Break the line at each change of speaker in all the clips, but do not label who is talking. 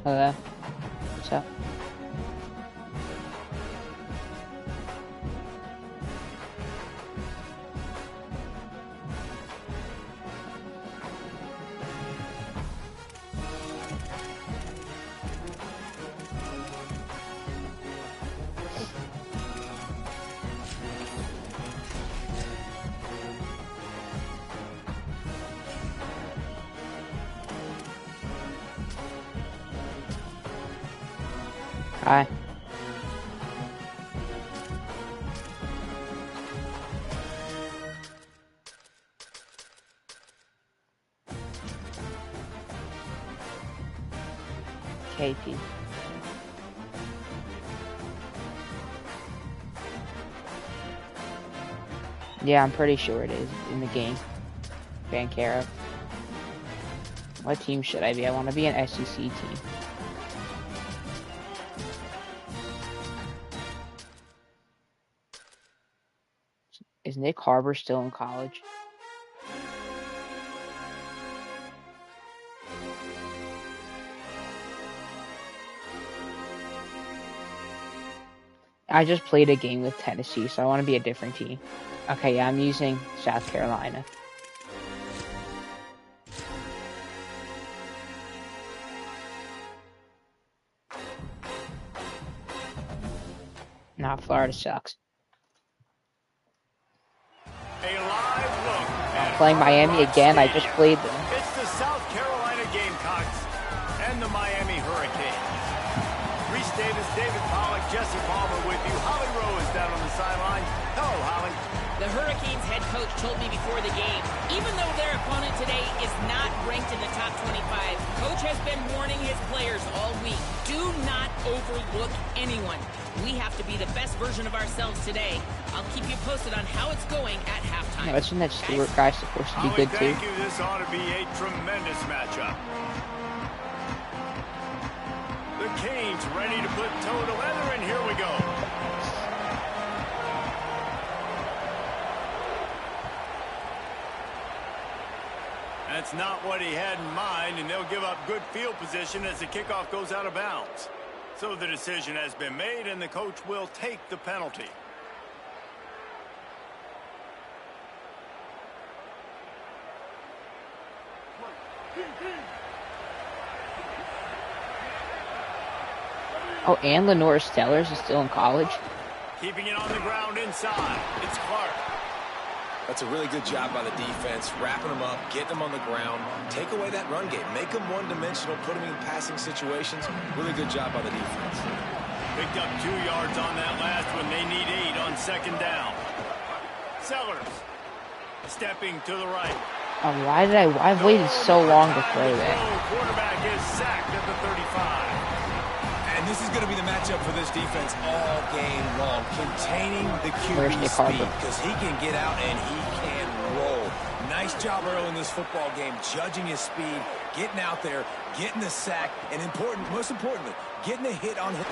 Hello. What's up? Hi. KP. Yeah, I'm pretty sure it is in the game. Bancaro. What team should I be? I want to be an SEC team. Is Nick Harbor still in college? I just played a game with Tennessee, so I want to be a different team. Okay, yeah, I'm using South Carolina. Nah, Florida sucks. I'm playing Miami again. I just played them.
It's the South Carolina Gamecocks and the Miami Hurricanes. Reese Davis, David Pollack, Jesse Palmer with you. Holly Rowe is down on the sideline. Hello, Holly.
The Hurricanes head coach told me before the game, even though their opponent today is not ranked in the top 25, coach has been warning his players all week, do not overlook anyone. We have to be the best version of ourselves today. I'll keep you posted on how it's going at halftime.
Yeah, isn't that Stewart guy supposed to be good too?
Thank you. This ought to be a tremendous matchup. The Canes ready to put toe to leather, and here we go. That's not what he had in mind, and they'll give up good field position as the kickoff goes out of bounds. So the decision has been made, and the coach will take the penalty.
Oh, and Lenore Stellers is still in college.
Keeping it on the ground inside. It's Clark.
That's a really good job by the defense, wrapping them up, getting them on the ground, take away that run game, make them one-dimensional, put them in passing situations. Really good job by the defense.
Picked up 2 yards on that last one. They need 8 on second down. Sellers stepping to the right.
I've waited so long to throw that.
Quarterback is sacked at the 35.
And this is going to be the matchup for this defense all game long. Containing the QB speed, because he can get out and he can roll. Nice job early in this football game, judging his speed, getting out there, getting the sack, and most importantly, getting a hit on him.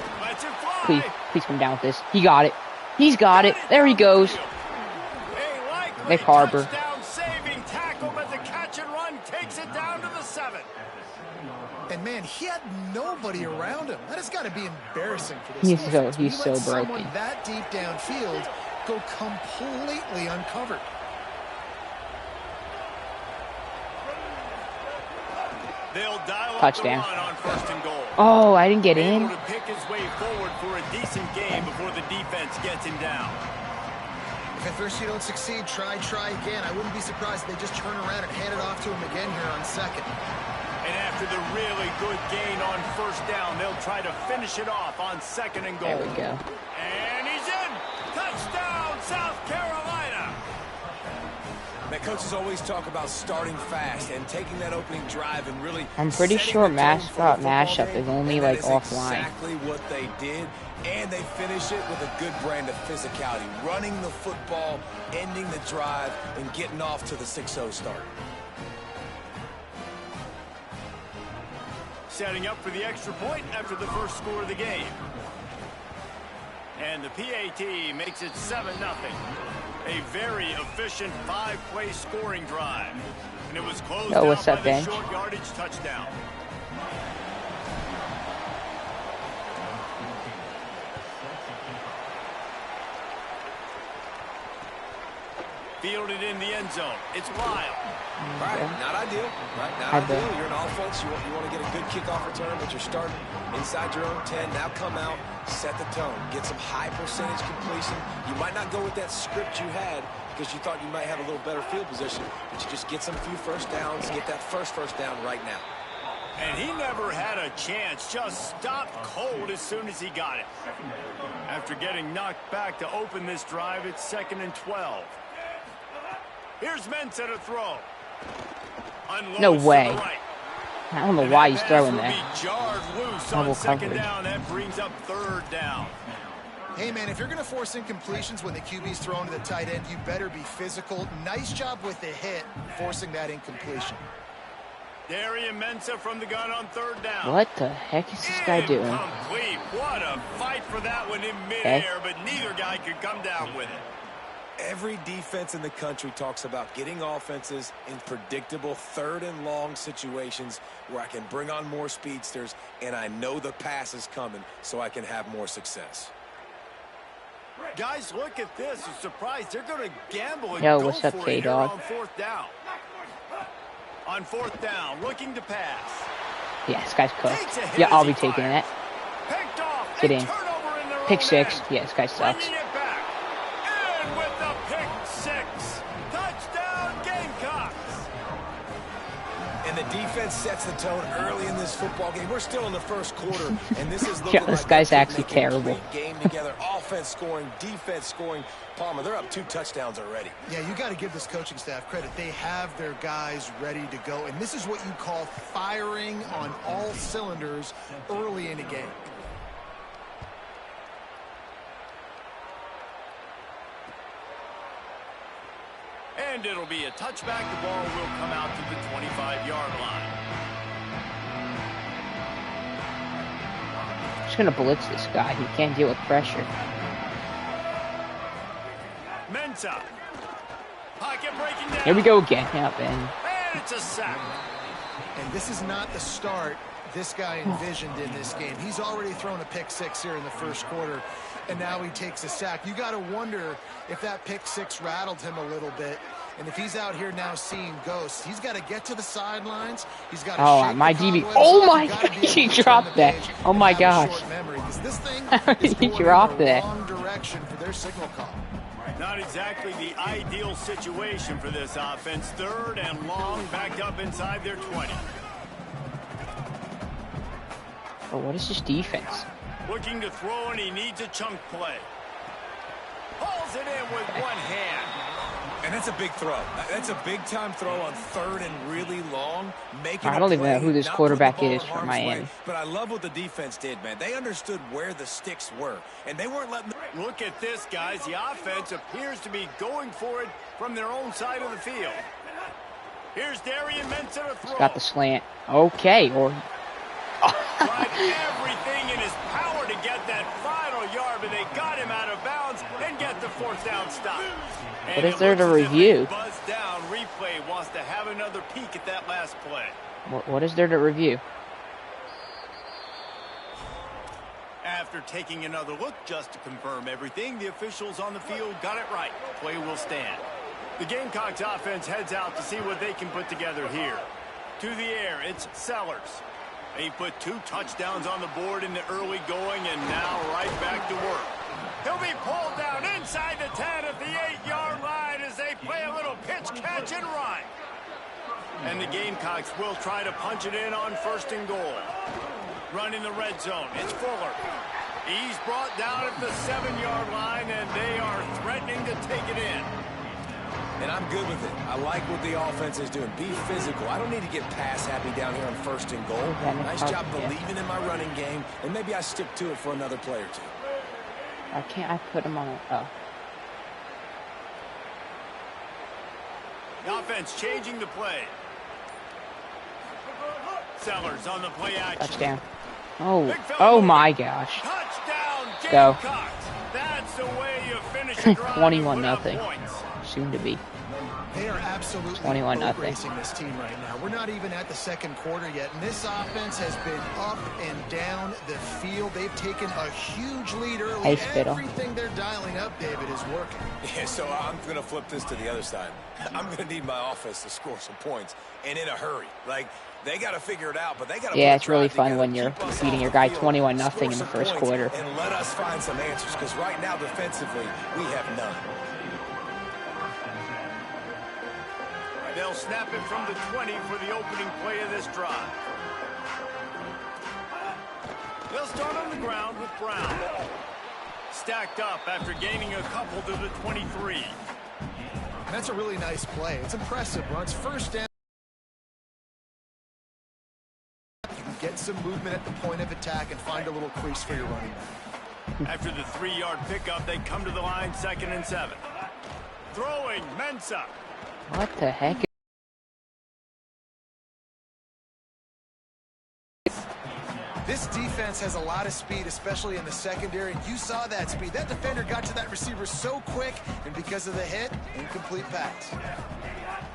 Please come down with this. He got it. He's got it. There he goes. Nick Harbor.
Saving tackle, but the catch and run takes it down to the 7.
And man, he had nobody around him. That has got to be embarrassing for this defense.
He's so broken.
Someone that deep downfield go completely uncovered.
They'll dial
Touchdown.
Up the run on first and goal.
Oh, I didn't get in.
Able to pick his way forward for a decent game before the defense gets him down.
If at first you don't succeed, try again. I wouldn't be surprised if they just turn around and hand it off to him again here on second.
And after the really good gain on first down, they'll try to finish it off on second and goal.
There we go.
And he's in! Touchdown, South Carolina!
Now, coaches always talk about starting fast and taking that opening drive and really...
I'm pretty sure mascot mashup is only like offline.
Exactly what they did, and they finish it with a good brand of physicality. Running the football, ending the drive, and getting off to the 6-0 start.
Setting up for the extra point after the first score of the game. And the PAT makes it 7-0. A very efficient 5-play scoring drive. And it was closed out by the short yardage touchdown. fielded in the end zone. It's wild.
Right, not ideal. Right, not ideal. You're an offense. You want to get a good kickoff return, but you're starting inside your own 10. Now come out, set the tone, get some high percentage completion. You might not go with that script you had because you thought you might have a little better field position, but you just get some few first downs, get that first down right now.
And he never had a chance, just stopped cold as soon as he got it. After getting knocked back to open this drive, it's 2nd and 12. Here's Mensah to throw. Unloads
no way.
Right.
I don't know why he's throwing that.
Jarred loose on 2nd down. That brings up 3rd down.
Hey, man, if you're going to force incompletions when the QB's thrown to the tight end, you better be physical. Nice job with the hit, forcing that incompletion.
Darian Mensah from the gun on 3rd down.
What the heck is this guy doing?
Incomplete. What a fight for that one in midair, but neither guy could come down with it.
Every defense in the country talks about getting offenses in predictable 3rd and long situations where I can bring on more speedsters and I know the pass is coming so I can have more success.
Guys, look at this. I'm surprised they're going to gamble and
Yo,
go
what's up,
for it
K-Dog?
on 4th down. On 4th down, looking to pass.
Yeah, this guy's cooked. Yeah, I'll be taking that.
Picked off.
Get in. Pick 6.
End.
Yeah, this guy sucks.
Bringing it back. And with the pick 6. Touchdown, Gamecocks.
And the defense sets the tone early in this football game. We're still in the first quarter, and this is looking
yeah, this
like
guy's actually terrible.
Game together, offense scoring, defense scoring. Palmer, they're up 2 touchdowns already.
Yeah, you got to give this coaching staff credit. They have their guys ready to go, and this is what you call firing on all cylinders early in a game.
And it'll be a touchback. The ball will come out to the 25-yard line.
Just gonna blitz this guy. He can't deal with pressure.
Mensah. Pocket breaking down.
Here we go again. Yep, and
it's a sack.
And this is not the start this guy envisioned in this game. He's already thrown a pick 6 here in the first quarter, and now he takes a sack. You got to wonder if that pick 6 rattled him a little bit. And if he's out here now seeing ghosts, he's got to get to the sidelines. He's got to
my DB. Oh my God, he dropped that. Oh my gosh.
This thing
he dropped that.
wrong direction for their signal call.
Not exactly the ideal situation for this offense. 3rd and long, backed up inside their 20.
Oh, what is this defense?
Looking to throw, and he needs a chunk play. Pulls it in with one hand.
And that's a big throw. That's a big-time throw on 3rd and really long.
I don't even know who this quarterback is for Miami.
But I love what the defense did, man. They understood where the sticks were, and they weren't letting them...
Look at this, guys. The offense appears to be going for it from their own side of the field. Here's Darian Mensah to throw.
He's got the slant. Okay, or...
Tried everything in his power to get that final yard, but they got him out of bounds and get the 4th down stop.
What is there to review?
Buzz down. Replay wants to have another peek at that last play.
What is there to review?
After taking another look just to confirm everything, the officials on the field got it right. Play will stand. The Gamecocks offense heads out to see what they can put together here. To the air, it's Sellers. He put 2 touchdowns on the board in the early going, and now right back to work. He'll be pulled down inside the 10 at the 8-yard line as they play a little pitch, catch, and run. And the Gamecocks will try to punch it in on 1st and goal. Running the red zone, it's Fuller. He's brought down at the 7-yard line, and they are threatening to take it in.
And I'm good with it. I like what the offense is doing. Be physical. I don't need to get pass happy down here on 1st and goal. Nice job believing in my running game, and maybe I stick to it for another play or 2.
Why can't I put him on it? Oh.
The offense changing the play. Sellers on the play action.
Touchdown. Oh my gosh.
Touchdown,
Go.
That's the way you finish a drive.
21-0. Soon to be.
They are absolutely
21-0.
racing this team right now. We're not even at the second quarter yet, and this offense has been up and down the field. They've taken a huge lead early.
Hey, Spittle.
Everything they're dialing up, David, is working.
Yeah, so I'm going to flip this to the other side. I'm going to need my offense to score some points, and in a hurry. Like, they got to figure it out, but they got to.
Yeah, it's really fun when you're beating your guy 21-0 in the first quarter.
And let us find some answers, because right now, defensively, we have none.
They'll snap it from the 20 for the opening play of this drive. They'll start on the ground with Brown. Stacked up after gaining a couple to the 23.
That's a really nice play. It's impressive. Runs first down. You can get some movement at the point of attack and find a little crease for your running back.
After the 3-yard pickup, they come to the line 2nd and 7. Throwing, Mensah.
What the heck?
This defense has a lot of speed, especially in the secondary, and you saw that speed. That defender got to that receiver so quick, and because of the hit, incomplete pass.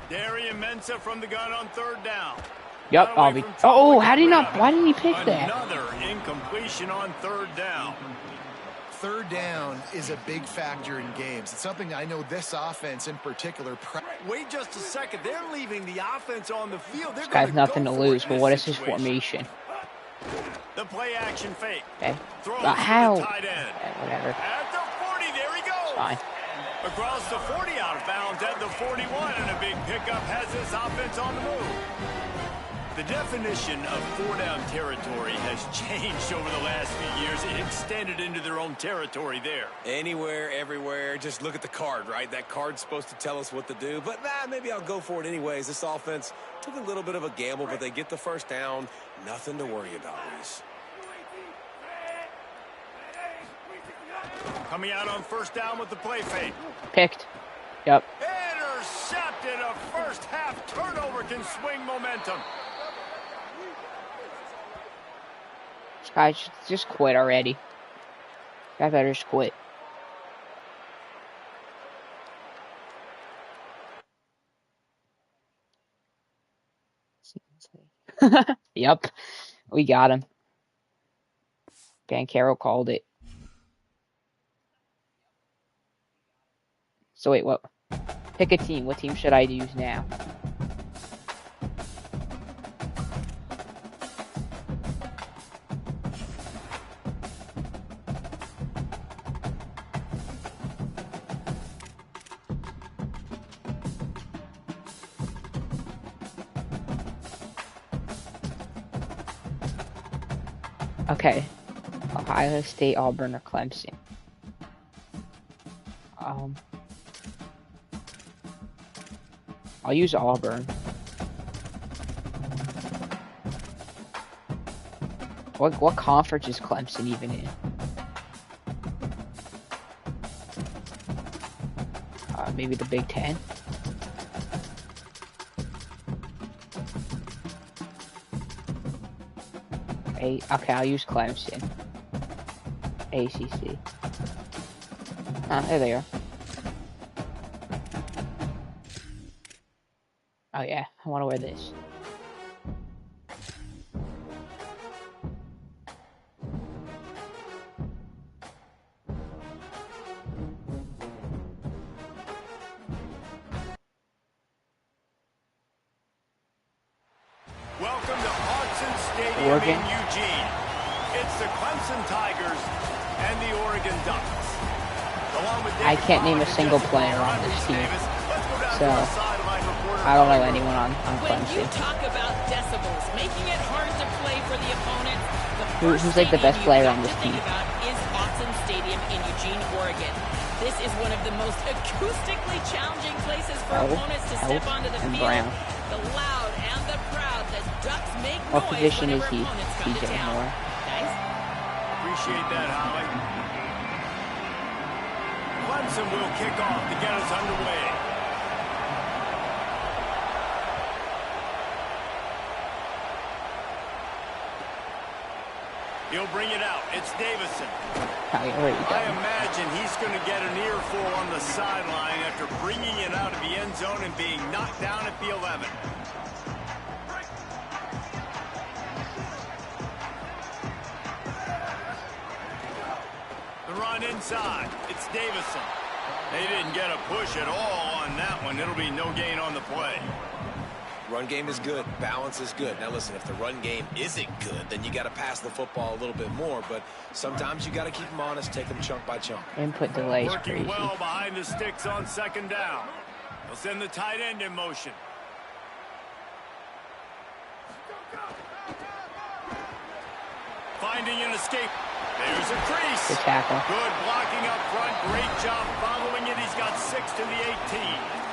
Darian Mensah from the gun on 3rd down.
Yep, I'll be. Oh, how did he not? Why didn't he pick that?
Another incompletion on 3rd down.
3rd down is a big factor in games. It's something I know this offense in particular.
Wait just a second. They're leaving the offense on the field.
This guy's nothing to lose, but what is his formation?
The play action fake.
Okay.
How?
Whatever.
At the 40, there he goes.
It's fine.
Across the 40, out of bounds at the 41, and a big pickup has this offense on the move. The definition of 4-down territory has changed over the last few years. It extended into their own territory there.
Anywhere, everywhere. Just look at the card, right? That card's supposed to tell us what to do. But maybe I'll go for it anyways. This offense took a little bit of a gamble, but they get the first down. Nothing to worry about, Reese.
Coming out on 1st down with the play fake.
Picked. Yep.
Intercepted. A first half turnover can swing momentum.
This guy should just quit already. I better just quit. Yep. We got him. Bancaro called it. So wait, what? Pick a team. What team should I use now? Okay. Ohio State, Auburn, or Clemson. I'll use Auburn. What conference is Clemson even in? Maybe the Big Ten? Okay, I'll use Clemson. ACC. There they are. Oh yeah, I want to wear this.
Welcome to Autzen Stadium
Oregon.
in Eugene. It's the Clemson Tigers and the Oregon Ducks. Along with
I can't name a single player on this team, so I don't know anyone on Clemson.
When you talk about decibels, making it hard to play for the opponent,
Who's like the best player on this team?
About is Autzen Stadium in Eugene, Oregon. This is one of the most acoustically challenging places for opponents to step onto the field.
Brown.
The loud and the proud, the Ducks make
What
noise
position is
whenever
he?
opponents come to
TJ
town.
Moore.
Nice.
Appreciate that, Holly. Clemson will kick off to get us underway. He'll bring it out. It's Davison.
I
imagine he's going to get an earful on the sideline after bringing it out of the end zone and being knocked down at the 11. The run inside. It's Davison. They didn't get a push at all on that one. It'll be no gain on the play.
Run game is good. Balance is good. Now, listen, if the run game isn't good, then you got to pass the football a little bit more. But sometimes you got to keep them honest, take them chunk by chunk.
Input delay is
working
crazy.
well behind the sticks on second down. They'll send the tight end in motion. Finding an escape. There's a crease.
Good tackle.
Good blocking up front. Great job following it. He's got 6 to the 18.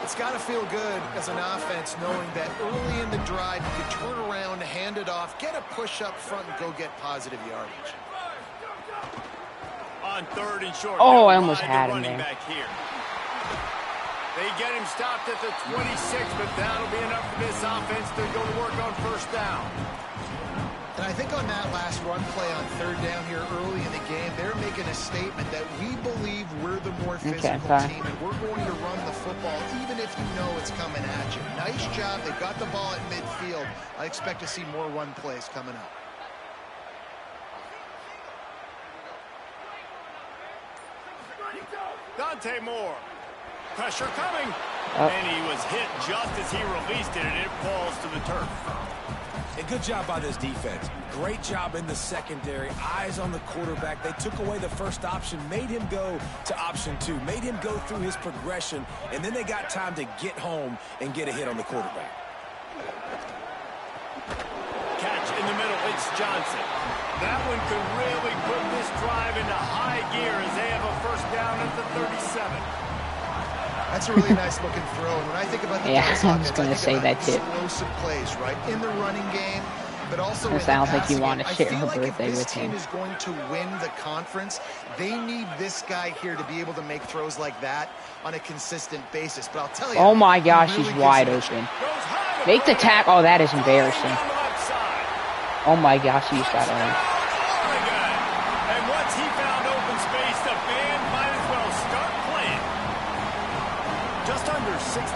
It's got to feel good as an offense knowing that early in the drive you can turn around, hand it off, get a push up front, and go get positive yardage.
On 3rd and short.
Oh, I almost had him there.
Back here. They get him stopped at the 26, but that'll be enough for this offense to go to work on 1st down.
And I think on that last run play on 3rd down here early in the game, they're making a statement that we believe we're the more physical team and we're going to run the football even if you know it's coming at you. Nice job. They got the ball at midfield. I expect to see more run plays coming up.
Dante Moore. Pressure coming. And he was hit just as he released it, and it falls to the turf.
A good job by this defense. Great job in the secondary. Eyes on the quarterback. They took away the first option, made him go to option 2, made him go through his progression, and then they got time to get home and get a hit on the quarterback.
Catch in the middle. It's Johnson. That one could really put this drive into high gear as they have a 1st down at the 37.
That's a really nice looking throw. And when I think about the
I was going to say that too.
Explosive plays, right? In the running game, but also in the
sounds like you
passing
want
game.
to share
I feel
her
like if
birthday
this
with
team
him.
is going to win the conference, they need this guy here to be able to make throws like that on a consistent basis. But I'll tell you.
Oh my gosh, he's wide open. Make the tackle. Oh, that is embarrassing. Oh my gosh, he just got on.
And once he found open space, the band might as well start playing. Just under 60,000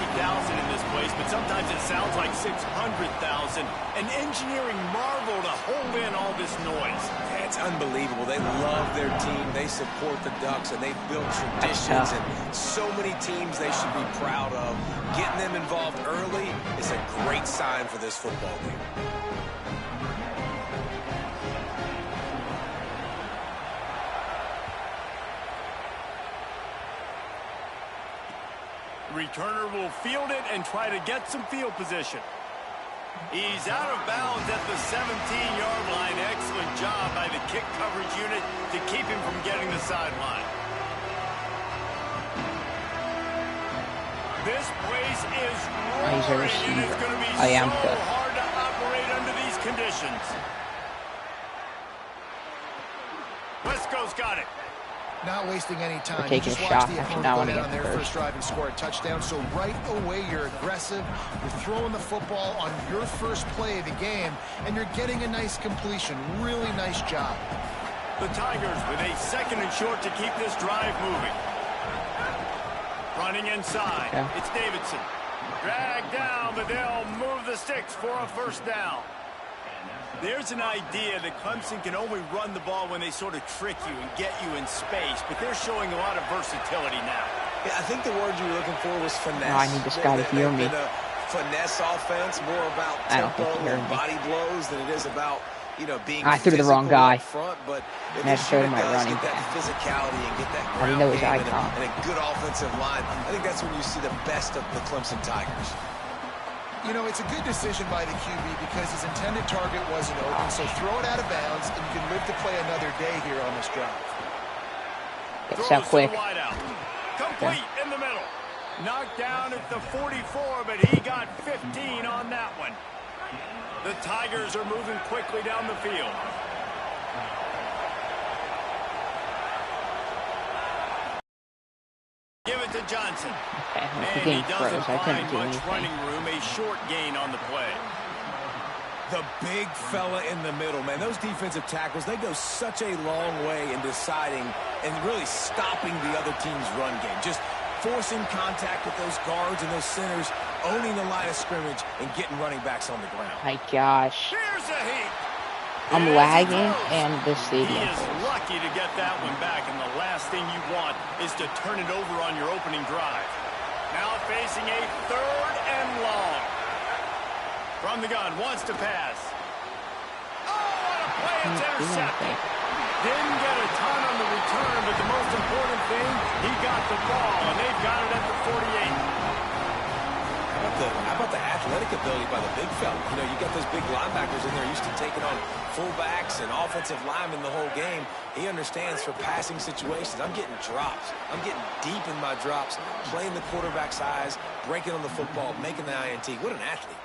in this place, but sometimes it sounds like 600,000. An engineering marvel to hold in all this noise.
Yeah, it's unbelievable. They love their team. They support the Ducks, and they've built traditions and so many teams they should be proud of. Getting them involved early is a great sign for this football game.
Returner will field it and try to get some field position. He's out of bounds at the 17-yard line. Excellent job by the kick coverage unit to keep him from getting the sideline. This place is roaring, and it's going to be so hard to operate under these conditions. Wesco's got it.
Not wasting any time.
Taking a shot. Actually, now I want to get
their first drive and score a touchdown. So right away, you're aggressive. You're throwing the football on your first play of the game, and you're getting a nice completion. Really nice job.
The Tigers with a 2nd and short to keep this drive moving. Running inside. Yeah. It's Davidson. Dragged down, but they'll move the sticks for a 1st down. There's an idea that Clemson can only run the ball when they sort of trick you and get you in space, but they're showing a lot of versatility now.
Yeah, I think the word you were looking for was finesse.
Oh, I need this guy to hear me.
Finesse offense, more about tempo and body blows than it is about, you know, being
I threw to the wrong guy.
Front, but if
I showed him my running
get that physicality and get that ground
know his
game
icon.
and a good offensive line, I think that's when you see the best of the Clemson Tigers.
You know, it's a good decision by the QB because his intended target wasn't open, so throw it out of bounds, and you can live to play another day here on this drive.
It's out quick.
Complete in the middle. Knocked down at the 44, but he got 15 on that one. The Tigers are moving quickly down the field. Give it to Johnson.
Okay,
and he doesn't find much running room. A short gain on the play.
The big fella in the middle, man. Those defensive tackles, they go such a long way in deciding and really stopping the other team's run game. Just forcing contact with those guards and those centers, owning the line of scrimmage, and getting running backs on the ground.
My gosh.
Here's a heap.
I'm lagging, and the stadium.
He is lucky to get that one back, and the last thing you want is to turn it over on your opening drive. Now facing a 3rd and long. From the gun, wants to pass. Oh, what a play! It's intercepted. Didn't get a ton on the return, but the most important thing, he got the ball, and they've got it at the 48.
How about the athletic ability by the big fella? You know, you got those big linebackers in there used to taking on fullbacks and offensive linemen the whole game. He understands for passing situations. I'm getting drops. I'm getting deep in my drops, playing the quarterback's eyes, breaking on the football, making the INT. What an athlete.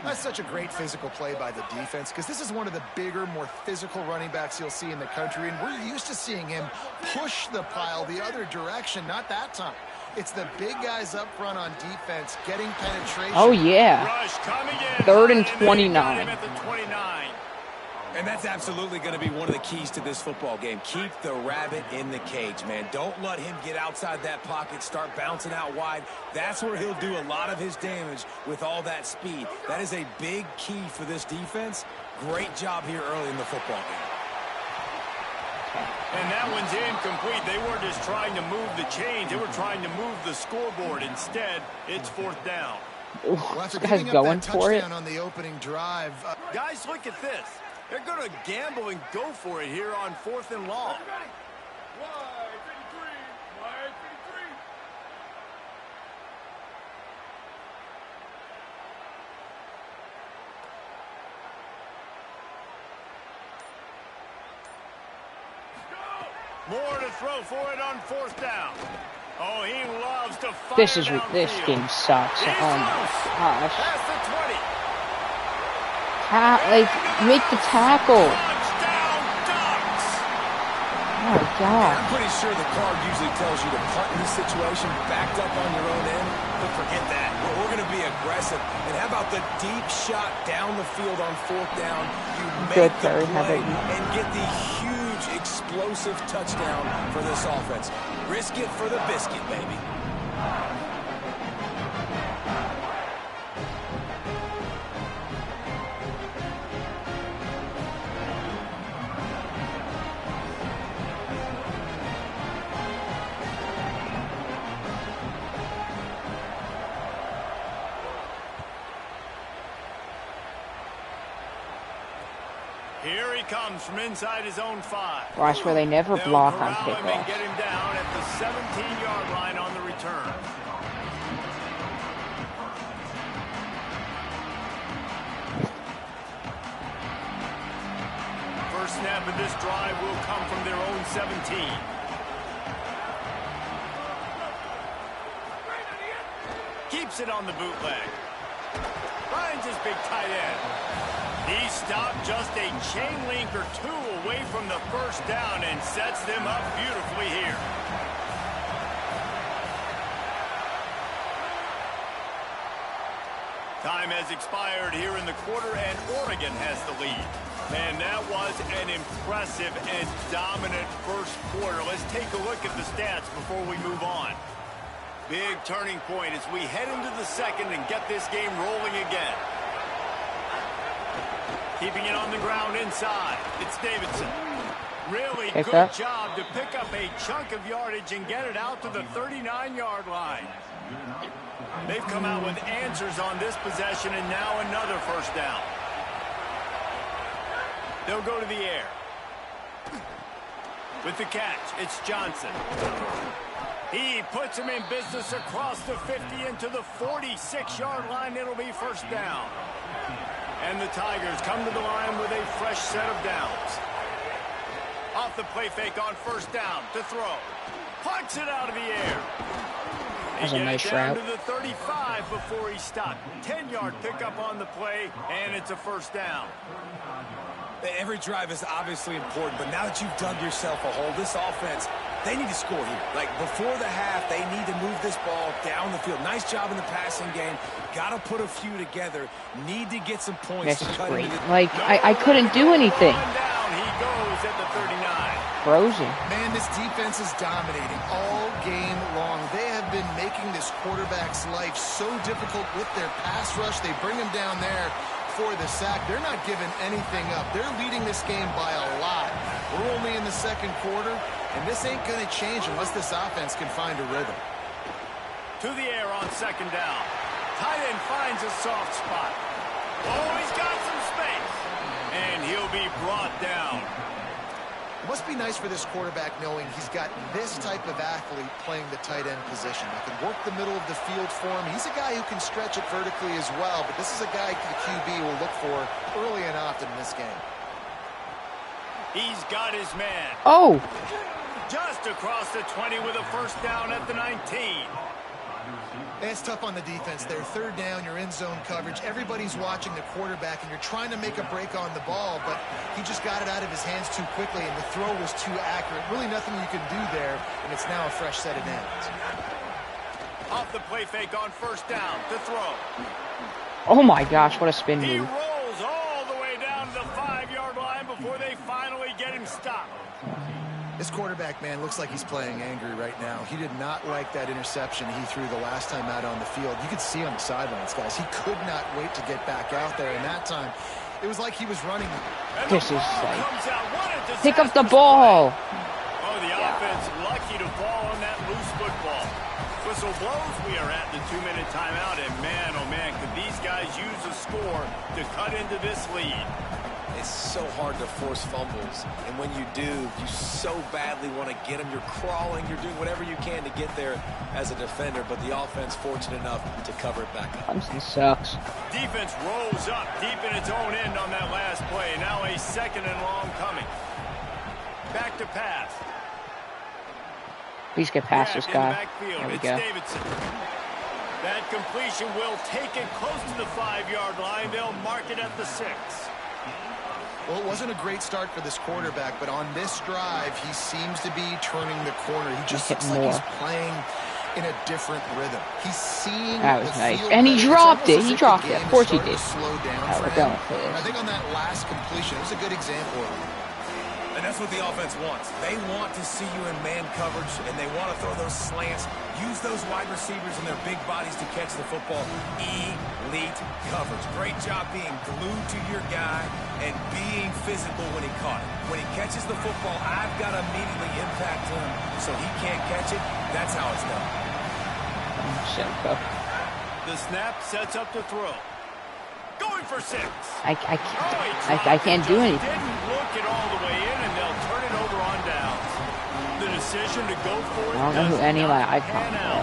That's such a great physical play by the defense because this is one of the bigger, more physical running backs you'll see in the country, and we're used to seeing him push the pile the other direction. Not that time. It's the big guys up front on defense getting penetration.
Oh, yeah.
Rush coming in.
3rd and 29.
At the 29.
And that's absolutely going to be one of the keys to this football game. Keep the rabbit in the cage, man. Don't let him get outside that pocket, start bouncing out wide. That's where he'll do a lot of his damage with all that speed. That is a big key for this defense. Great job here early in the football game.
And that one's incomplete. They weren't just trying to move the chains. They were trying to move the scoreboard. Instead, it's 4th down.
Ooh,
Well,
this guy's going for it.
On the opening drive,
Guys, look at this. They're going to gamble and go for it here on 4th and long. More to throw for it on 4th down. Oh, he loves to fire.
This game sucks. Oh my gosh.
Past the 20.
Like, make the tackle.
Touchdown, Ducks.
Oh my god.
I'm pretty sure the card usually tells you to punt in this situation, backed up on your own end, but forget that. We're going to be aggressive. And how about the deep shot down the field on 4th down? You make the play and get the huge explosive touchdown for this offense. Risk it for the biscuit, baby.
Here he comes from inside his own 5.
Watch where they never block on
They'll corral him and
kickoff.
get him down at the 17-yard line on the return. First snap of this drive will come from their own 17. Keeps it on the bootleg. Finds his big tight end. He stopped just a chain link or 2 away from the first down and sets them up beautifully here. Time has expired here in the quarter, and Oregon has the lead. And that was an impressive and dominant first quarter. Let's take a look at the stats before we move on. Big turning point as we head into the second and get this game rolling again. Keeping it on the ground inside. It's Davidson. Really good job to pick up a chunk of yardage and get it out to the 39-yard line. They've come out with answers on this possession, and now another first down. They'll go to the air. With the catch, it's Johnson. He puts him in business across the 50 into the 46-yard line. It'll be first down. And the Tigers come to the line with a fresh set of downs. Off the play fake on first down to throw. Punts it out of the air.
That's a nice
down
route.
to the 35 before he stopped. 10-yard pickup on the play, and it's a first down.
Every drive is obviously important, but now that you've dug yourself a hole, this offense They need to score here. Like, before the half, they need to move this ball down the field. Nice job in the passing game. Got to put a few together. Need to get some points.
This is great. Like, I couldn't do anything.
Down he goes at the 39.
Frozen.
Man, this defense is dominating all game long. They have been making this quarterback's life so difficult with their pass rush. They bring him down there for the sack. They're not giving anything up. They're leading this game by a lot. We're only in the second quarter, and this ain't going to change unless this offense can find a rhythm.
To the air on second down. Tight end finds a soft spot. Oh, he's got some space. And he'll be brought down.
It must be nice for this quarterback knowing he's got this type of athlete playing the tight end position. That can work the middle of the field for him. He's a guy who can stretch it vertically as well, but this is a guy the QB will look for early and often in this game.
He's got his man.
Oh!
Just across the 20 with a first down at the 19.
It's tough on the defense there. Third down, you're in zone coverage. Everybody's watching the quarterback, and you're trying to make a break on the ball, but he just got it out of his hands too quickly, and the throw was too accurate. Really nothing you can do there, and it's now a fresh set of downs.
Off the play fake on first down to throw.
Oh my gosh, what a spin
He
move.
rolls all the way down to the 5-yard line before they finally get him stopped.
This quarterback, man, looks like he's playing angry right now. He did not like that interception he threw the last time out on the field. You could see on the sidelines, guys. He could not wait to get back out there. And that time, it was like he was running.
This is like... Pick up the ball!
Oh, the offense lucky to fall on that loose football. Whistle blows. We are at the 2-minute timeout. And man, oh man, could these guys use a score to cut into this lead.
It's so hard to force fumbles, and when you do, you so badly want to get them. You're crawling, you're doing whatever you can to get there as a defender, but the offense fortunate enough to cover it back up.
Clemson sucks.
Defense rolls up deep in its own end on that last play. Now a second and long coming. Back to pass.
Please get past this guy.
There
we go.
Davidson. That completion will take it close to the 5-yard line. They'll mark it at the 6.
Well, it wasn't a great start for this quarterback, but on this drive, he seems to be turning the corner. He just looks like he's playing in a different rhythm. He's seeing
that was nice. And he dropped it. He dropped it. Of course he did.
Slow down
we're going for this.
I think on that last completion, it was a good example of it.
And that's what the offense wants. They want to see you in man coverage, and they want to throw those slants, use those wide receivers and their big bodies to catch the football. Elite coverage. Great job being glued to your guy and being physical when he caught it. When he catches the football, I've got to immediately impact him so he can't catch it. That's how it's done.
The snap sets up to throw. Going for 6.
I can't do anything.
Didn't look it all the way in, and they'll turn it over on downs. The decision to go for it.
I don't know who any of my icons are.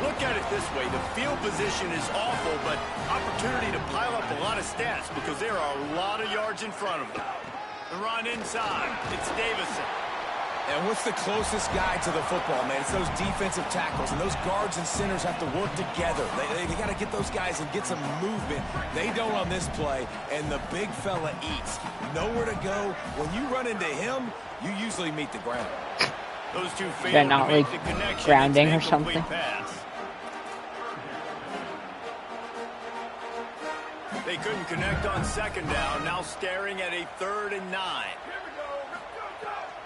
Look at it this way. The field position is awful, but opportunity to pile up a lot of stats because there are a lot of yards in front of them. The run inside. It's Davison.
And what's the closest guy to the football, man? It's those defensive tackles, and those guards and centers have to work together. They got to get those guys and get some movement. They don't on this play, and the big fella eats. Nowhere to go. When you run into him, you usually meet the ground.
Those two fail
They're not
to make
like
the connection.
grounding
It's
or
an incomplete
something.
pass. They couldn't connect on second down. Now staring at a 3rd and 9.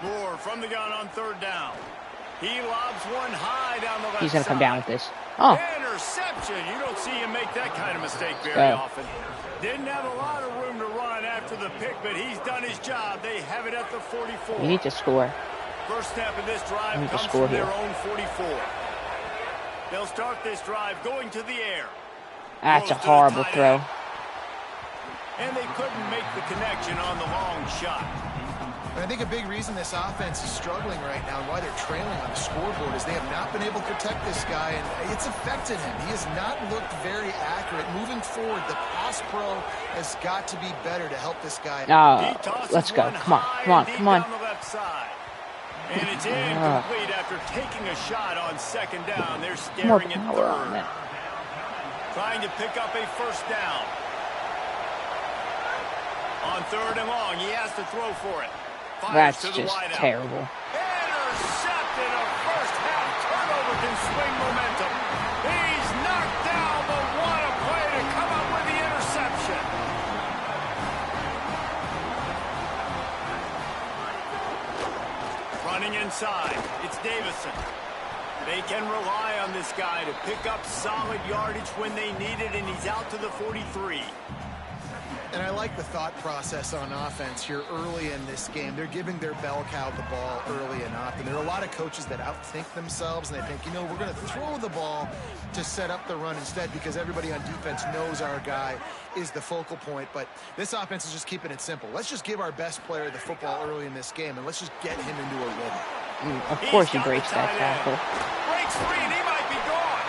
Moore from the gun on 3rd down. He lobs one high down the left side.
He's going to come down with this. Oh.
Interception. You don't see him make that kind of mistake very often. Didn't have a lot of room to run after the pick, but he's done his job. They have it at the 44.
We need to score.
First snap of this drive comes from their own 44. They'll start this drive going to the air.
That's a horrible throw.
And they couldn't make the connection on the long shot.
And I think a big reason this offense is struggling right now and why they're trailing on the scoreboard is they have not been able to protect this guy, and it's affected him. He has not looked very accurate. Moving forward, the pass pro has got to be better to help this guy.
Let's go. Come on, come on, come on.
Down the left side. And it's incomplete after taking a shot on second down. They're staring at 3rd. Trying to pick up a first down. On 3rd and long, he has to throw for it.
That's just terrible.
Intercepted Running inside, it's Davison. They can rely on this guy to pick up solid yardage when they need it, and he's out to the 43.
And I like the thought process on offense here early in this game. They're giving their bell cow the ball early and often. There are a lot of coaches that outthink themselves, and they think, you know, we're going to throw the ball to set up the run instead because everybody on defense knows our guy is the focal point. But this offense is just keeping it simple. Let's just give our best player the football early in this game, and let's just get him into a rhythm.
Of course he breaks that tackle.
Breaks free, and he might be gone.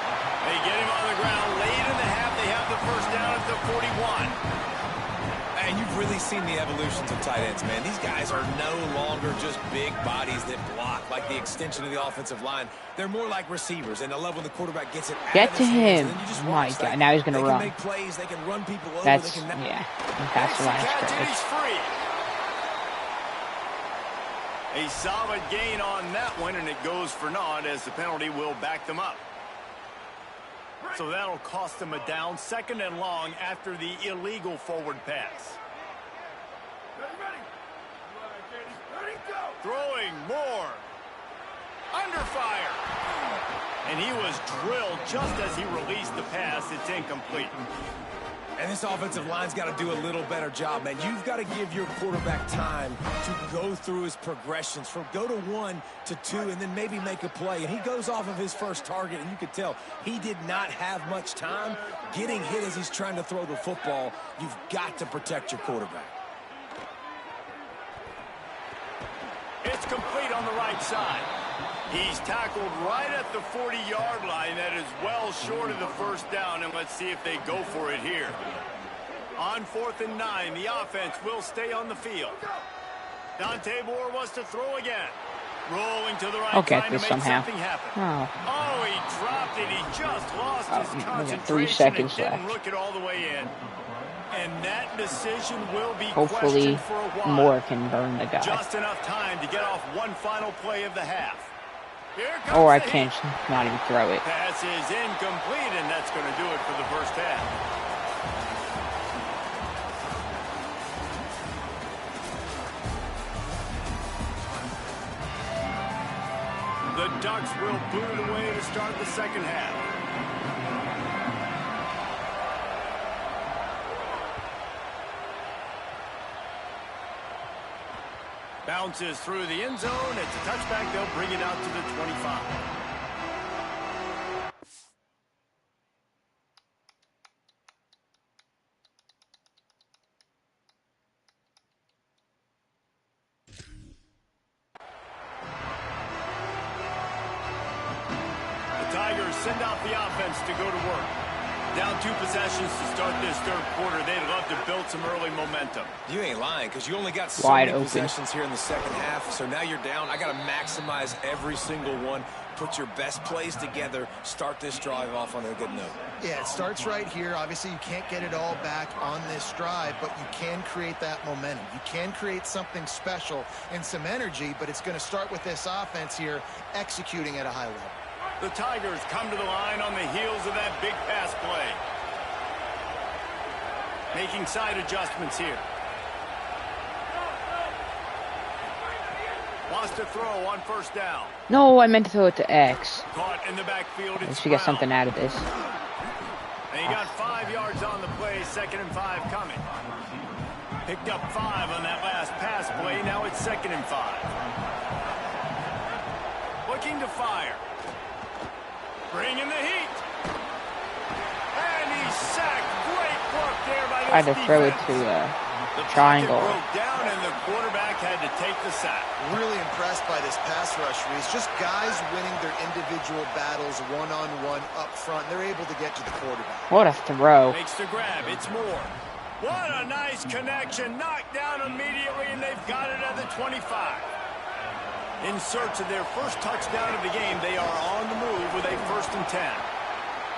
They get him on the ground late in the half. They have the first down at the 41.
And you've really seen the evolutions of tight ends, man. These guys are no longer just big bodies that block like the extension of the offensive line. They're more like receivers, and I love when the quarterback gets it out
Get
of
to
his hands,
him.
and then you just
Oh my
watch.
God, now he's going to run.
They can make plays. They can run people over.
That's,
they can...
yeah. That's the last
Catch, and
drive.
he's free. A solid gain on that one, and it goes for naught as the penalty will back them up. So that'll cost them a down, 2nd and long after the illegal forward pass. Throwing more. Under fire. And he was drilled just as he released the pass. It's incomplete.
And this offensive line's got to do a little better job, man. You've got to give your quarterback time to go through his progressions from go to 1 to 2 and then maybe make a play. And he goes off of his first target, and you could tell he did not have much time getting hit as he's trying to throw the football. You've got to protect your quarterback.
It's complete on the right side. He's tackled right at the 40-yard line. That is well short of the first down, and let's see if they go for it here. On 4th and 9, the offense will stay on the field. Dante Moore wants to throw again. Rolling to the right side to make something happen. Oh, he dropped it. He just lost his concentration.
3 seconds
and
left.
didn't look it all the way in. And that decision will be
Hopefully
questioned for a while.
Moore can burn the guy.
Just enough time to get off one final play of the half.
Or I can't not even throw it.
Pass is incomplete, and that's going to do it for the first half. The Ducks will boot it away to start the second half. Bounces through the end zone. It's a touchback. They'll bring it out to the 25. The Tigers send out the offense to go to work. Down 2 possessions to start this third quarter. They'd love to build some early momentum.
You ain't lying, because you only got so
Wide
many
open
possessions here in the second half. So now you're down. I got to maximize every single one. Put your best plays together. Start this drive off on a good note.
Yeah, it starts right here. Obviously, you can't get it all back on this drive, but you can create that momentum. You can create something special and some energy, but it's going to start with this offense here executing at a high level.
The Tigers come to the line on the heels of that big pass play. Making side adjustments here. Wants to throw on first down.
No, I meant to throw it to X.
Caught in the backfield.
Let's get something out of this.
And he got 5 yards on the play. 2nd and 5 coming. Picked up 5 on that last pass play. Now it's 2nd and 5. Looking to fire. Bringing the heat. And he's sacked. Great work there by this
Tried to throw it
defense.
to
The
triangle.
pocket broke down, and the quarterback had to take the sack.
Really impressed by this pass rush, Reese. Just guys winning their individual battles one-on-one up front. They're able to get to the quarterback.
What a throw.
Makes the grab. It's Moore. What a nice connection. Knocked down immediately, and they've got it at the 25. In search of their first touchdown of the game, they are on the move with a 1st and 10.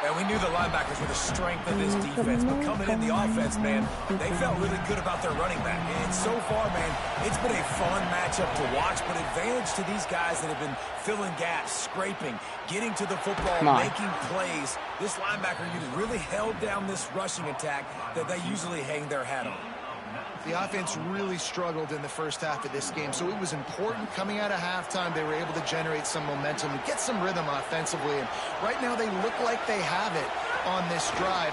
And we knew the linebackers were the strength of this defense, but coming in the offense, man, they felt really good about their running back. And so far, man, it's been a fun matchup to watch, but advantage to these guys that have been filling gaps, scraping, getting to the football, making plays. This linebacker unit really held down this rushing attack that they usually hang their hat on.
The offense really struggled in the first half of this game, so it was important coming out of halftime. They were able to generate some momentum and get some rhythm offensively, and right now they look like they have it on this drive.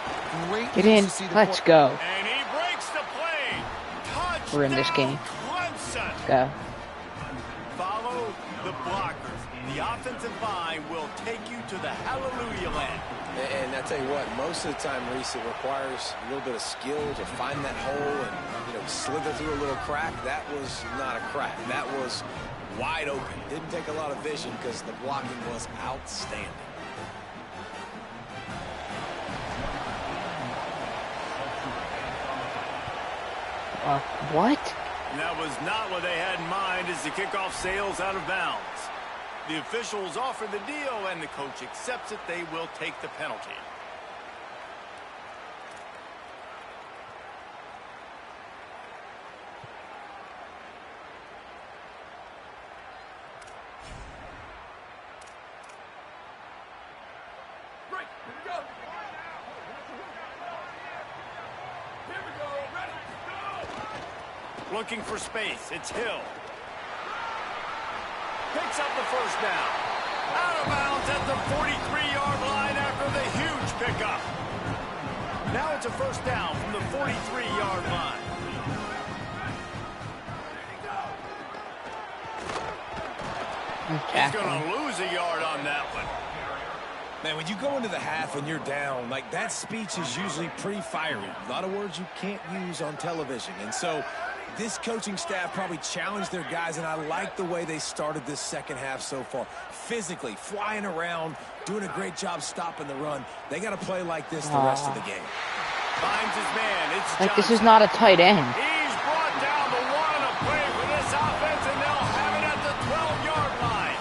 Great
Get in. Let's go.
And he breaks the play. Touchdown,
We're in this game.
Clemson.
Let's go.
Follow the blockers. The offensive line will take you to the hallelujah land.
And I tell you what, most of the time, Reese, it requires a little bit of skill to find that hole and, slither through a little crack. That was not a crack. That was wide open. Didn't take a lot of vision because the blocking was outstanding.
What?
And that was not what they had in mind as the kickoff sails out of bounds. The officials offer the deal, and the coach accepts it. They will take the penalty. Looking for space. It's Hill. Picks up the first down. Out of bounds at the 43-yard line after the huge pickup. Now it's a first down from the 43-yard line. He's going to lose a yard on that one.
Man, when you go into the half and you're down, like, that speech is usually pretty fiery. A lot of words you can't use on television. And so this coaching staff probably challenged their guys, and I like the way they started this second half so far. Physically, flying around, doing a great job stopping the run. They got to play like this the rest of the game.
Finds his man. It's
like, this is not a tight end.
He's brought down the one on a play for this offense, and they'll have it at the 12-yard line.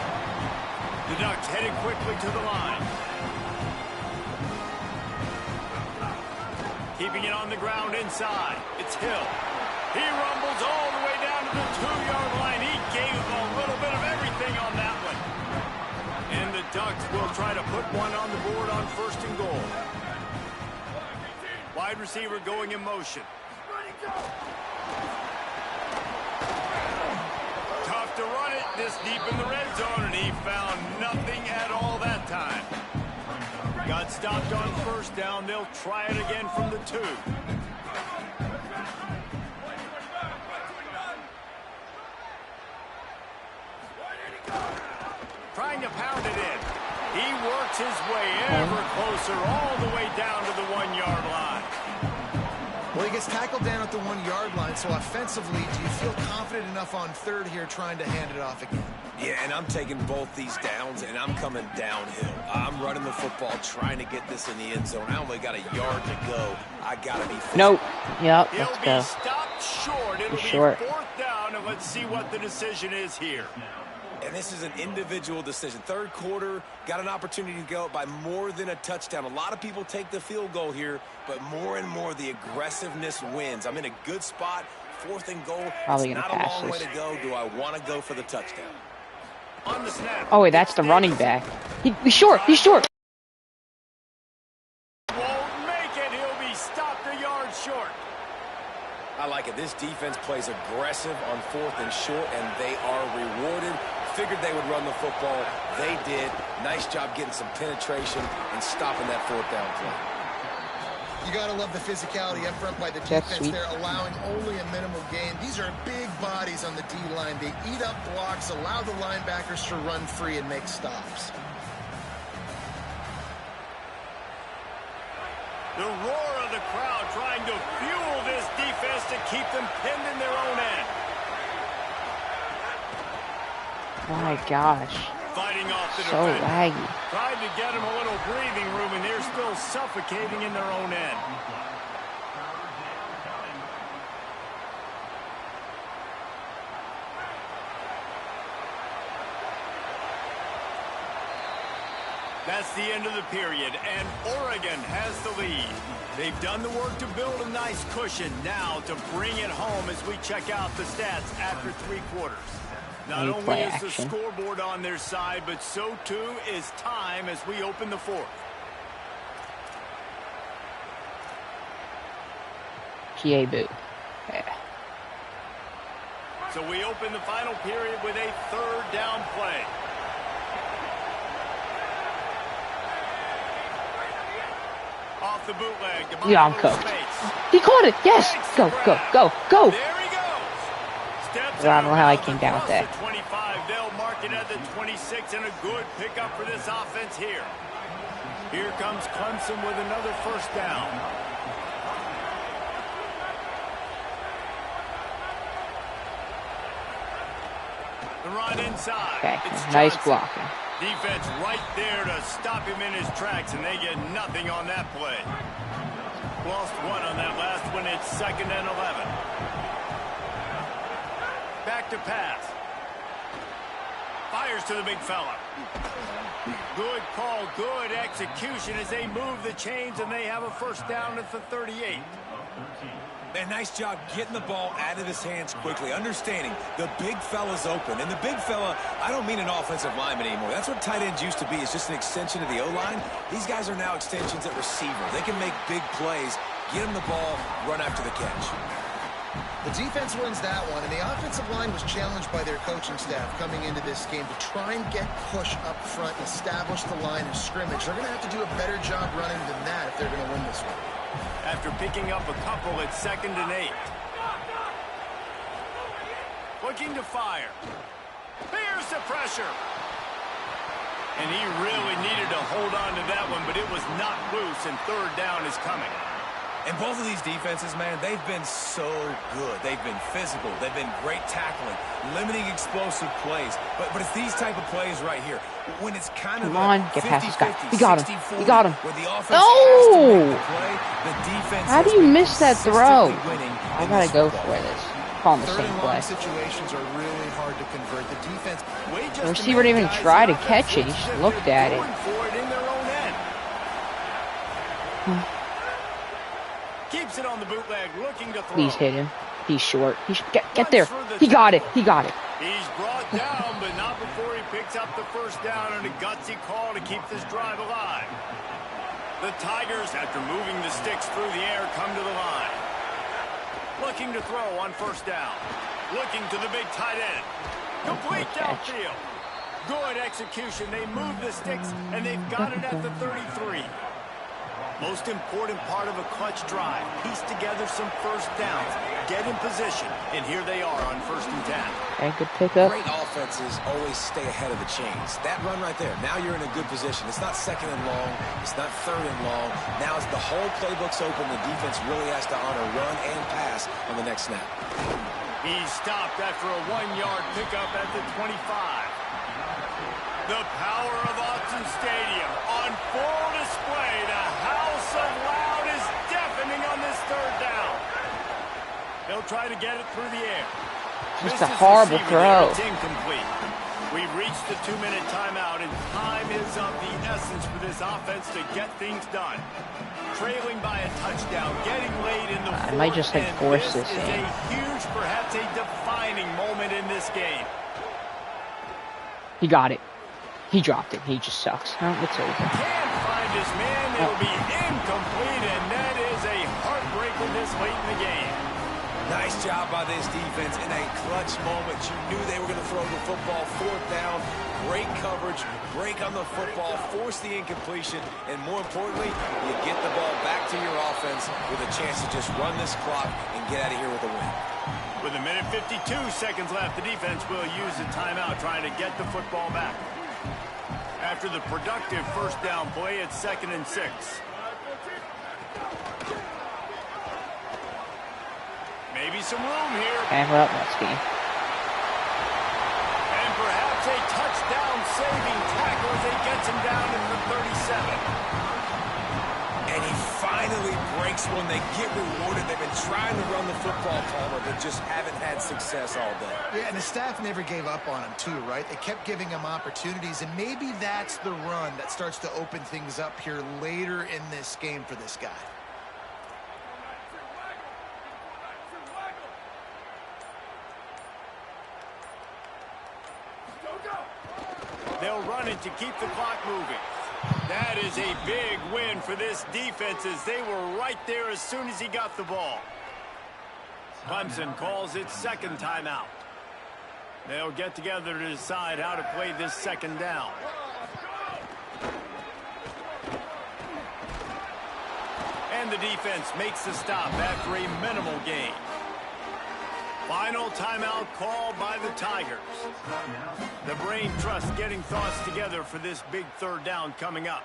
The Ducks headed quickly to the line. Keeping it on the ground inside. It's Hill. He rumbles all the way down to the 2-yard line. He gave a little bit of everything on that one. And the Ducks will try to put one on the board on 1st and goal. Wide receiver going in motion. Tough to run it this deep in the red zone, and he found nothing at all that time. Got stopped on first down. They'll try it again from the 2. Trying to pound it in. He works his way ever closer all the way down to the 1-yard line.
Well, he gets tackled down at the 1-yard line, so offensively, do you feel confident enough on 3rd here trying to hand it off again?
Yeah, and I'm taking both these downs, and I'm coming downhill. I'm running the football, trying to get this in the end zone. I only got a yard to go. I got to be physical.
Nope. Yep,
He'll
let's
be
go.
stopped short. It'll be
short.
4th down, and let's see what the decision is here.
And this is an individual decision. 3rd quarter, got an opportunity to go up by more than a touchdown. A lot of people take the field goal here, but more and more the aggressiveness wins. I'm in a good spot. 4th and goal.
Probably
it's
gonna
not
pass
a long way
this.
to go. Do I want to go for the touchdown?
On the snap.
Oh, wait, that's the running back. He's short. He's short.
Won't make it. He'll be stopped a yard short.
I like it. This defense plays aggressive on 4th and short, and they are rewarded. Figured they would run the football. They did. Nice job getting some penetration and stopping that 4th down play.
You got to love the physicality up front by the defense. They're allowing only a minimal gain. These are big bodies on the D-line. They eat up blocks, allow the linebackers to run free and make stops.
The roar of the crowd trying to fuel this defense to keep them pinned in their own end.
My gosh.
Fighting off the
So
defense.
laggy.
Tried to get them a little breathing room, and they're still suffocating in their own end. That's the end of the period, and Oregon has the lead. They've done the work to build a nice cushion. Now to bring it home as we check out the stats after 3 quarters. Not only is the scoreboard on their side, but so too is time as we open the 4th.
PA boot. Yeah.
So we open the final period with a third down play. Off the bootleg.
Yeah, I'm cooked. He caught it. Yes. Go, go, go, go.
There he goes. Steps
I don't know how I
out
came down with that.
across the 25. They'll mark it at the 26 and a good pickup for this offense here. Here comes Clemson with another first down. The run inside.
Okay,
It's
nice
Johnson.
blocking.
Defense right there to stop him in his tracks, and they get nothing on that play. Lost one on that last one. It's 2nd and 11. Back to pass. Fires to the big fella. Good call, good execution as they move the chains, and they have a first down at the 38.
And nice job getting the ball out of his hands quickly, understanding the big fella's open. And the big fella, I don't mean an offensive lineman anymore. That's what tight ends used to be. It's just an extension of the O-line. These guys are now extensions at receiver. They can make big plays, get him the ball, run after the catch.
The defense wins that one, and the offensive line was challenged by their coaching staff coming into this game to try and get push up front and establish the line of scrimmage. They're going to have to do a better job running than that if they're going to win this one.
After picking up a couple, it's 2nd and 8. Looking to fire. Here's the pressure. And he really needed to hold on to that one, but it was not loose, and third down is coming.
And both of these defenses, man, they've been so good. They've been physical. They've been great tackling, limiting explosive plays. But it's these type of plays right here. When it's kind of
Come on, get past this guy. He got him. He
60-40,
got him.
where the offense
Oh!
has to make the play, the defense
How do
has
you
been
miss that throw?
consistently winning
I
in
gotta
this
go
football
for
game.
this. Calling the
Third
same
and
play.
long situations are really hard to convert. The defense,
The receiver didn't even try to catch it. He just looked at it.
For it in their own end. Keeps it on the bootleg, looking to throw.
Please hit him. He's short. He should get there. He got it. He got it.
He's brought down, but not before he picks up the first down and a gutsy call to keep this drive alive. The Tigers, after moving the sticks through the air, come to the line. Looking to throw on first down. Looking to the big tight end. Complete downfield. Good execution. They move the sticks, and they've got it at the 33. Most important part of a clutch drive. Piece together some first downs. Get in position. And here they are on 1st and 10.
Okay, good pickup.
Great offenses always stay ahead of the chains. That run right there, now you're in a good position. It's not 2nd and long. It's not 3rd and long. Now it's the whole playbook's open. The defense really has to honor run and pass on the next snap.
He's stopped after a 1-yard pickup at the 25. The power of Autzen Stadium on full display. The house of loud is deafening on this third down. They'll try to get it through the air.
Just a horrible throw.
It's incomplete. We've reached the 2-minute timeout, and time is of the essence for this offense to get things done. Trailing by a touchdown, getting late in the fourth.
I might just like force this
is
in.
a huge, perhaps a defining moment in this game.
He got it. He dropped it. He just sucks. Oh, it's over.
Can't find his man. It'll be incomplete, and that is a heartbreaker this late in the game.
Nice job by this defense in a clutch moment. You knew they were going to throw the football. 4th down, great coverage, break on the football, force the incompletion, and more importantly, you get the ball back to your offense with a chance to just run this clock and get out of here with a win.
With a minute 52 seconds left, the defense will use a timeout trying to get the football back. After the productive first down play, it's 2nd and 6. Maybe some room here.
And we're up next game.
And perhaps a touchdown-saving tackle as he gets him down at the 37.
And he finally breaks one. They get rewarded. They've been trying to run the football, Palmer, but just haven't had success all day.
Yeah, and the staff never gave up on him, too, right? They kept giving him opportunities, and maybe that's the run that starts to open things up here later in this game for this guy.
They'll run it to keep the clock moving. That is a big win for this defense as they were right there as soon as he got the ball. Clemson calls its 2nd timeout. They'll get together to decide how to play this second down. And the defense makes the stop after a minimal gain. Final timeout called by the Tigers. The brain trust getting thoughts together for this big third down coming up.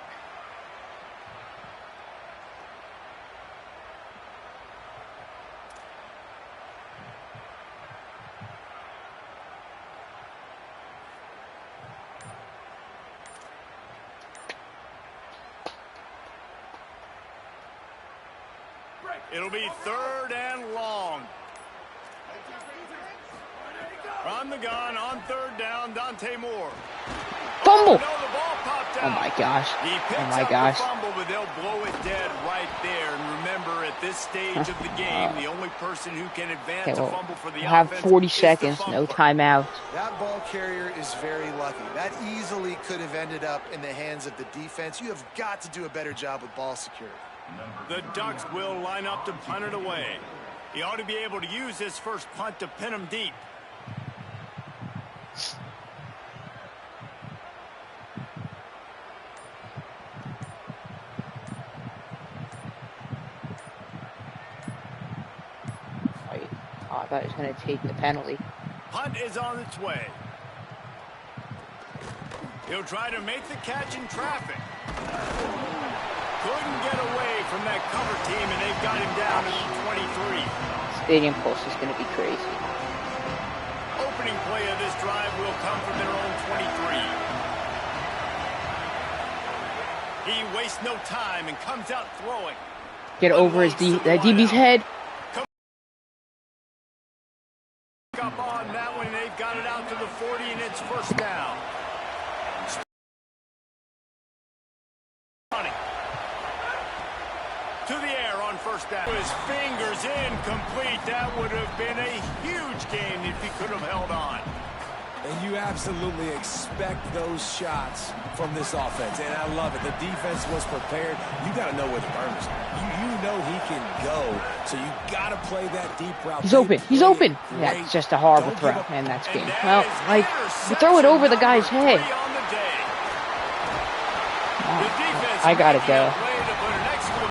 It'll be third and long. From the gun on third down, Dante Moore.
Fumble!
No, the ball popped out.
Oh my gosh.
He picks
Oh my
up
gosh.
the fumble, but they'll blow it dead right there. And remember, at this stage of the game, the only person who can advance a fumble for the
I have
offense
40
is the
seconds, no
fumbler.
timeout.
That ball carrier is very lucky. That easily could have ended up in the hands of the defense. You have got to do a better job with ball security.
The Ducks will line up to punt it away. He ought to be able to use his first punt to pin him deep.
Oh, I thought he was going to take the penalty.
Punt is on its way. He'll try to make the catch in traffic. Couldn't get away from that cover team, and they've got him down at the 23.
Stadium pulse is going to be crazy.
Opening play of this drive will come from their own 23. He wastes no time and comes out throwing.
Get over his DB's head.
Up on that one, they've got it out to the 40, and it's first down. To the air on first down. His fingers incomplete. That would have been a huge gain if he could have held on.
And you absolutely expect those shots from this offense, and I love it. The defense was prepared. You got to know where the burners are. You know he can go, so you got to play that deep route.
He's open. He's open. Yeah, it's just a horrible throw, and that's game. Well, like, you throw it over the guy's head. I gotta go.